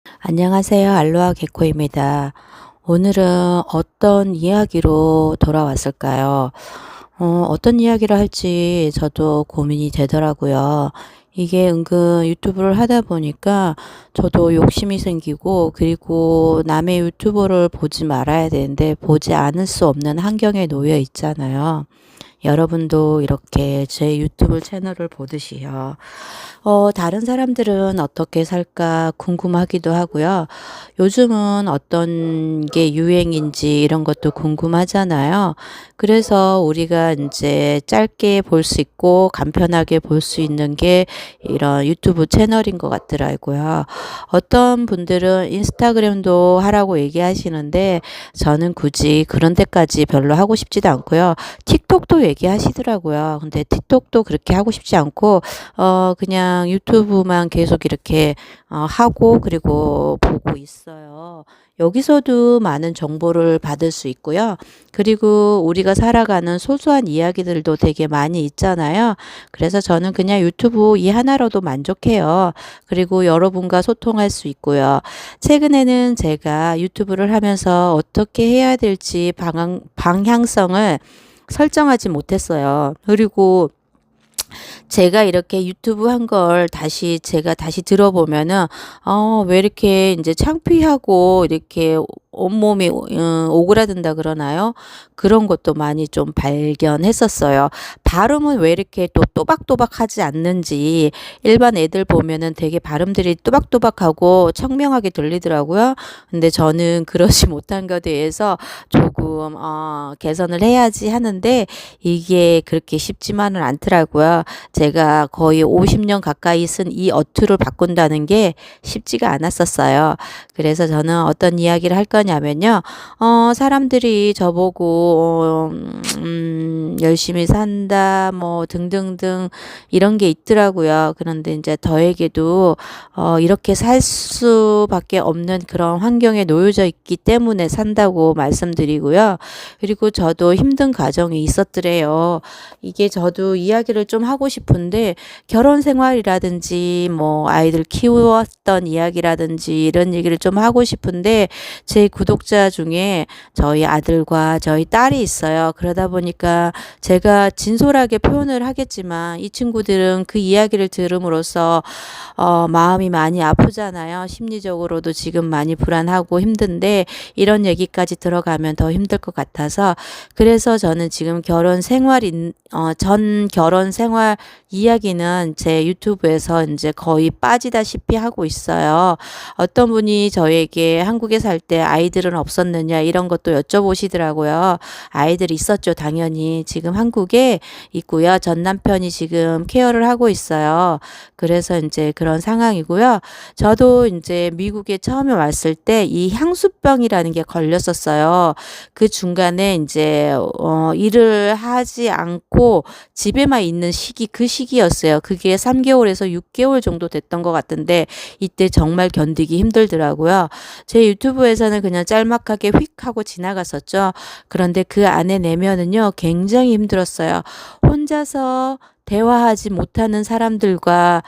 안녕하세요. 알로하 개코입니다. 오늘은 어떤 이야기로 돌아왔을까요? 어떤 이야기를 할지 저도 고민이 되더라고요. 이게 은근 유튜브를 하다 보니까 저도 욕심이 생기고, 그리고 남의 유튜브를 보지 말아야 되는데 보지 않을 수 없는 환경에 놓여 있잖아요. 여러분도 이렇게 제 유튜브 채널을 보듯이요. 다른 사람들은 어떻게 살까 궁금하기도 하고요. 요즘은 어떤 게 유행인지 이런 것도 궁금하잖아요. 그래서 우리가 이제 짧게 볼 수 있고 간편하게 볼 수 있는 게 이런 유튜브 채널인 것 같더라고요. 어떤 분들은 인스타그램도 하라고 얘기하시는데 저는 굳이 그런 데까지 별로 하고 싶지도 않고요. 틱톡도 얘기하시더라고요. 근데 틱톡도 그렇게 하고 싶지 않고 그냥 유튜브만 계속 이렇게 하고 그리고 보고 있어요. 여기서도 많은 정보를 받을 수 있고요. 그리고 우리가 살아가는 소소한 이야기들도 되게 많이 있잖아요. 그래서 저는 그냥 유튜브 이 하나로도 만족해요. 그리고 여러분과 소통할 수 있고요. 최근에는 제가 유튜브를 하면서 어떻게 해야 될지 방향성을 설정하지 못했어요. 그리고 제가 이렇게 유튜브 한 걸 제가 다시 들어보면은, 왜 이렇게 이제 창피하고 이렇게 온몸이 오그라든다 그러나요? 그런 것도 많이 좀 발견했었어요. 발음은 왜 이렇게 또 또박또박 하지 않는지, 일반 애들 보면은 되게 발음들이 또박또박하고 청명하게 들리더라고요. 근데 저는 그러지 못한 것에 대해서 조금 개선을 해야지 하는데, 이게 그렇게 쉽지만은 않더라고요. 제가 거의 50년 가까이 쓴 이 어투를 바꾼다는 게 쉽지가 않았었어요. 그래서 저는 어떤 이야기를 할 거냐면요. 사람들이 저보고 열심히 산다 뭐 등등등 이런 게 있더라고요. 그런데 이제 저에게도 이렇게 살 수밖에 없는 그런 환경에 놓여져 있기 때문에 산다고 말씀드리고요. 그리고 저도 힘든 과정이 있었더래요. 이게 저도 이야기를 좀 하고 싶은데, 결혼 생활이라든지 뭐 아이들 키웠던 이야기라든지 이런 얘기를 좀 하고 싶은데, 제 구독자 중에 저희 아들과 저희 딸이 있어요. 그러다 보니까 제가 진솔하게 표현을 하겠지만 이 친구들은 그 이야기를 들음으로써 마음이 많이 아프잖아요. 심리적으로도 지금 많이 불안하고 힘든데, 이런 얘기까지 들어가면 더 힘들 것 같아서, 그래서 저는 지금 전 결혼 생활 이야기는 제 유튜브에서 이제 거의 빠지다시피 하고 있어요. 어떤 분이 저에게 한국에 살 때 아이들은 없었느냐 이런 것도 여쭤보시더라고요. 아이들이 있었죠, 당연히. 지금 한국에 있고요. 전 남편이 지금 케어를 하고 있어요. 그래서 이제 그런 상황이고요. 저도 이제 미국에 처음에 왔을 때 이 향수병이라는 게 걸렸었어요. 그 중간에 이제 일을 하지 않고 집에만 있는 그 시기였어요. 그게 3개월에서 6개월 정도 됐던 것 같은데, 이때 정말 견디기 힘들더라고요. 제 유튜브에서는 그냥 짤막하게 휙 하고 지나갔었죠. 그런데 그 안에 내면은요, 굉장히 힘들었어요. 혼자서 대화하지 못하는 사람들과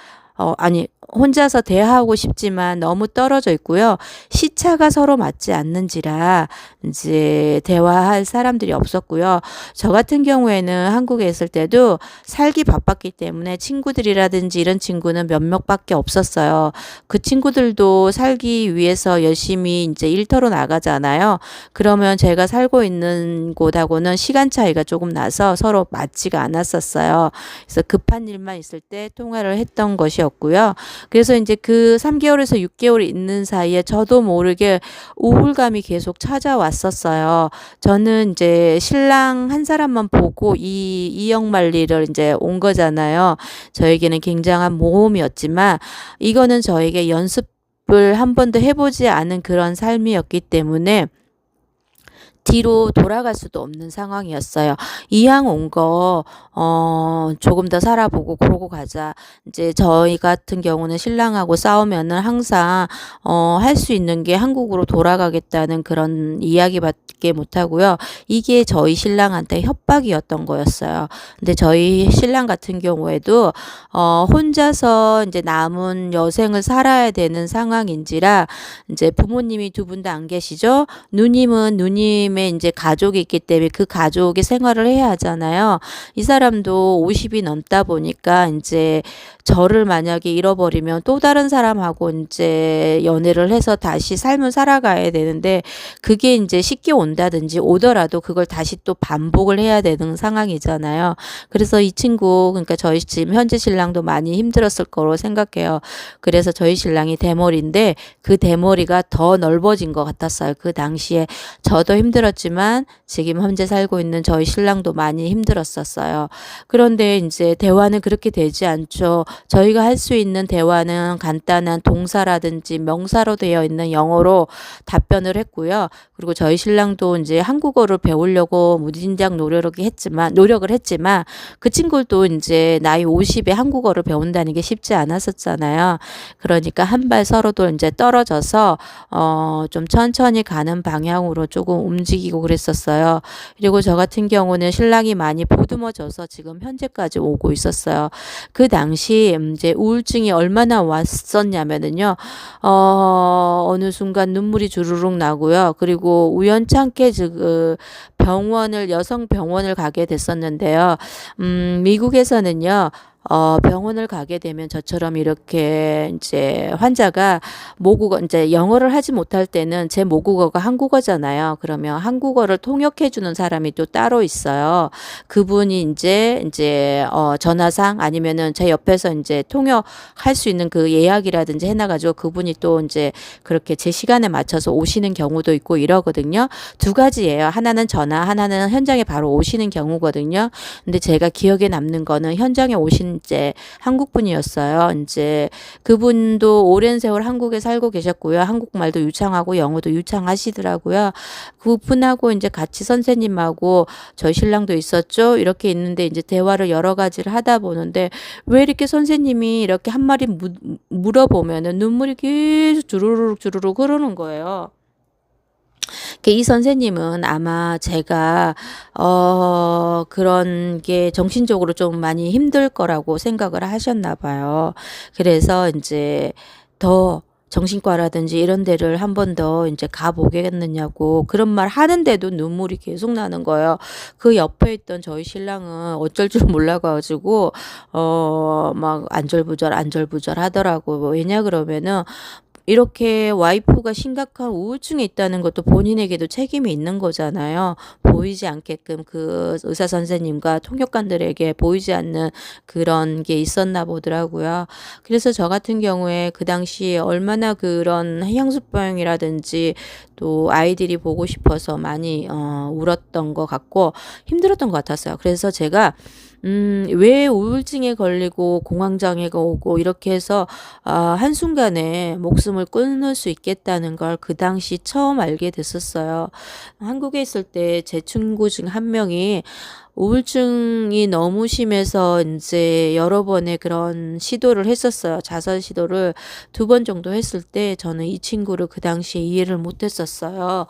혼자서 대화하고 싶지만 너무 떨어져 있고요. 시차가 서로 맞지 않는지라 이제 대화할 사람들이 없었고요. 저 같은 경우에는 한국에 있을 때도 살기 바빴기 때문에 친구들이라든지 이런 친구는 몇 명밖에 없었어요. 그 친구들도 살기 위해서 열심히 이제 일터로 나가잖아요. 그러면 제가 살고 있는 곳하고는 시간 차이가 조금 나서 서로 맞지가 않았었어요. 그래서 급한 일만 있을 때 통화를 했던 것이었고요. 그래서 이제 그 3개월에서 6개월 있는 사이에 저도 모르게 우울감이 계속 찾아왔었어요. 저는 이제 신랑 한 사람만 보고 이 이영만리를 이제 온 거잖아요. 저에게는 굉장한 모험이었지만, 이거는 저에게 연습을 한 번도 해보지 않은 그런 삶이었기 때문에 뒤로 돌아갈 수도 없는 상황이었어요. 이왕 온 거 조금 더 살아보고 그러고 가자. 이제 저희 같은 경우는 신랑하고 싸우면은 항상 할 수 있는 게 한국으로 돌아가겠다는 그런 이야기밖에 못 하고요. 이게 저희 신랑한테 협박이었던 거였어요. 근데 저희 신랑 같은 경우에도 혼자서 이제 남은 여생을 살아야 되는 상황인지라 이제 부모님이 두 분 다 안 계시죠. 누님은 누님의 이제 가족이 있기 때문에 그 가족의 생활을 해야 하잖아요. 이 사람도 50이 넘다 보니까 이제 저를 만약에 잃어버리면 또 다른 사람하고 이제 연애를 해서 다시 삶을 살아가야 되는데 그게 이제 쉽게 온다든지 오더라도 그걸 다시 또 반복을 해야 되는 상황이잖아요. 그래서 이 친구 그러니까 저희 지금 현재 신랑도 많이 힘들었을 거로 생각해요. 그래서 저희 신랑이 대머리인데 그 대머리가 더 넓어진 것 같았어요. 그 당시에 저도 힘들었지만 지금 현재 살고 있는 저희 신랑도 많이 힘들었었어요. 그런데 이제 대화는 그렇게 되지 않죠. 저희가 할 수 있는 대화는 간단한 동사라든지 명사로 되어 있는 영어로 답변을 했고요. 그리고 저희 신랑도 이제 한국어를 배우려고 무진장 노력을 했지만 그 친구도 이제 나이 50에 한국어를 배운다는 게 쉽지 않았었잖아요. 그러니까 한 발 서로도 이제 떨어져서 좀 천천히 가는 방향으로 조금 움직이고 그랬었어요. 그리고 저 같은 경우는 신랑이 많이 보듬어져서 지금 현재까지 오고 있었어요. 그 당시 이제 우울증이 얼마나 왔었냐면은요. 어느 순간 눈물이 주르륵 나고요. 그리고 우연찮게 여성 병원을 가게 됐었는데요. 미국에서는요. 병원을 가게 되면 저처럼 이렇게 이제 환자가 모국어 이제 영어를 하지 못할 때는 제 모국어가 한국어잖아요. 그러면 한국어를 통역해 주는 사람이 또 따로 있어요. 그분이 이제 전화상 아니면은 제 옆에서 이제 통역할 수 있는 그 예약이라든지 해놔가지고 그분이 또 이제 그렇게 제 시간에 맞춰서 오시는 경우도 있고 이러거든요. 두 가지예요. 하나는 전화, 하나는 현장에 바로 오시는 경우거든요. 근데 제가 기억에 남는 거는 현장에 오신 이제 한국 분이었어요. 이제 그분도 오랜 세월 한국에 살고 계셨고요. 한국말도 유창하고 영어도 유창하시더라고요. 그분하고 이제 같이 선생님하고 저희 신랑도 있었죠. 이렇게 있는데 이제 대화를 여러 가지를 하다 보는데 왜 이렇게 선생님이 이렇게 한 마디 물어보면은 눈물이 계속 주르륵 주르륵 흐르는 거예요. 이 선생님은 아마 제가 그런 게 정신적으로 좀 많이 힘들 거라고 생각을 하셨나 봐요. 그래서 이제 더 정신과라든지 이런 데를 한 번 더 이제 가보겠느냐고 그런 말 하는데도 눈물이 계속 나는 거예요. 그 옆에 있던 저희 신랑은 어쩔 줄 몰라가지고 막 안절부절 하더라고. 왜냐 그러면은 이렇게 와이프가 심각한 우울증에 있다는 것도 본인에게도 책임이 있는 거잖아요. 보이지 않게끔 그 의사 선생님과 통역관들에게 보이지 않는 그런 게 있었나 보더라고요. 그래서 저 같은 경우에 그 당시에 얼마나 그런 향수병이라든지 또 아이들이 보고 싶어서 많이 울었던 것 같고 힘들었던 것 같았어요. 그래서 제가 왜 우울증에 걸리고 공황장애가 오고 이렇게 해서 한순간에 목숨을 끊을 수 있겠다는 걸 그 당시 처음 알게 됐었어요. 한국에 있을 때 제 친구 중 한 명이 우울증이 너무 심해서 이제 여러 번의 그런 시도를 했었어요. 자살 시도를 2번 정도 했을 때 저는 이 친구를 그 당시에 이해를 못 했었어요.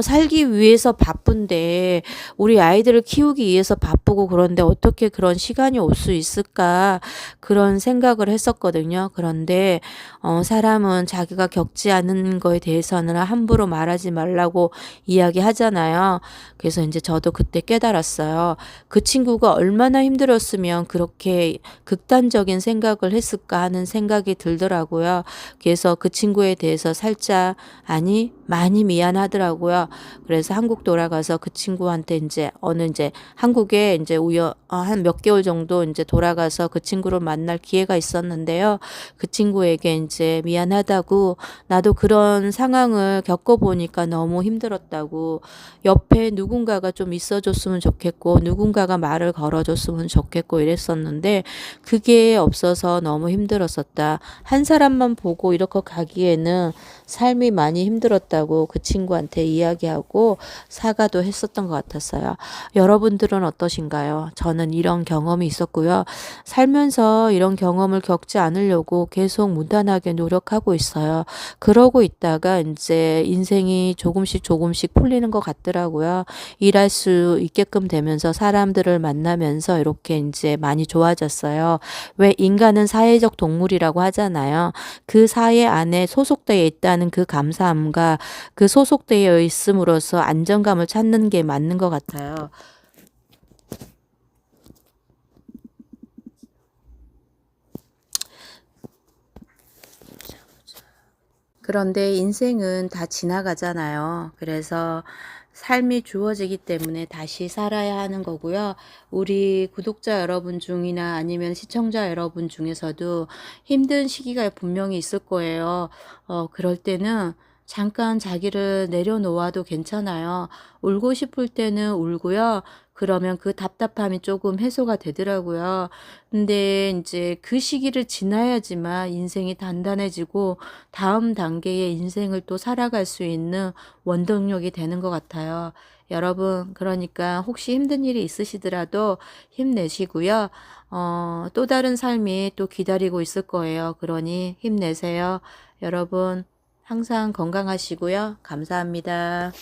살기 위해서 바쁜데 우리 아이들을 키우기 위해서 바쁘고 그런데 어떻게 그런 시간이 올 수 있을까 그런 생각을 했었거든요. 그런데 사람은 자기가 겪지 않은 거에 대해서는 함부로 말하지 말라고 이야기하잖아요. 그래서 이제 저도 그때 깨달았어요. 그 친구가 얼마나 힘들었으면 그렇게 극단적인 생각을 했을까 하는 생각이 들더라고요. 그래서 그 친구에 대해서 살짝 많이 미안하더라고요. 그래서 한국 돌아가서 그 친구한테 이제 한국에 이제 한 몇 개월 정도 이제 돌아가서 그 친구를 만날 기회가 있었는데요. 그 친구에게 이제 미안하다고 나도 그런 상황을 겪어보니까 너무 힘들었다고 옆에 누군가가 좀 있어줬으면 좋겠고 누군가가 말을 걸어줬으면 좋겠고 이랬었는데 그게 없어서 너무 힘들었었다. 한 사람만 보고 이렇게 가기에는 삶이 많이 힘들었다고 그 친구한테 이야기하고 사과도 했었던 것 같았어요. 여러분들은 어떠신가요? 저는 이런 경험이 있었고요. 살면서 이런 경험을 겪지 않으려고 계속 무단하게 노력하고 있어요. 그러고 있다가 이제 인생이 조금씩 풀리는 것 같더라고요. 일할 수 있게끔 되면서 사람들을 만나면서 이렇게 이제 많이 좋아졌어요. 왜 인간은 사회적 동물이라고 하잖아요. 그 사회 안에 소속되어 있다는 그 감사함과 그 소속되어 있음으로써 안정감을 찾는 게 맞는 것 같아요. 그런데 인생은 다 지나가잖아요. 그래서 삶이 주어지기 때문에 다시 살아야 하는 거고요. 우리 구독자 여러분 중이나 아니면 시청자 여러분 중에서도 힘든 시기가 분명히 있을 거예요. 그럴 때는 잠깐 자기를 내려놓아도 괜찮아요. 울고 싶을 때는 울고요. 그러면 그 답답함이 조금 해소가 되더라고요. 근데 이제 그 시기를 지나야지만 인생이 단단해지고 다음 단계의 인생을 또 살아갈 수 있는 원동력이 되는 것 같아요. 여러분, 그러니까 혹시 힘든 일이 있으시더라도 힘내시고요. 또 다른 삶이 또 기다리고 있을 거예요. 그러니 힘내세요. 여러분, 항상 건강하시고요. 감사합니다.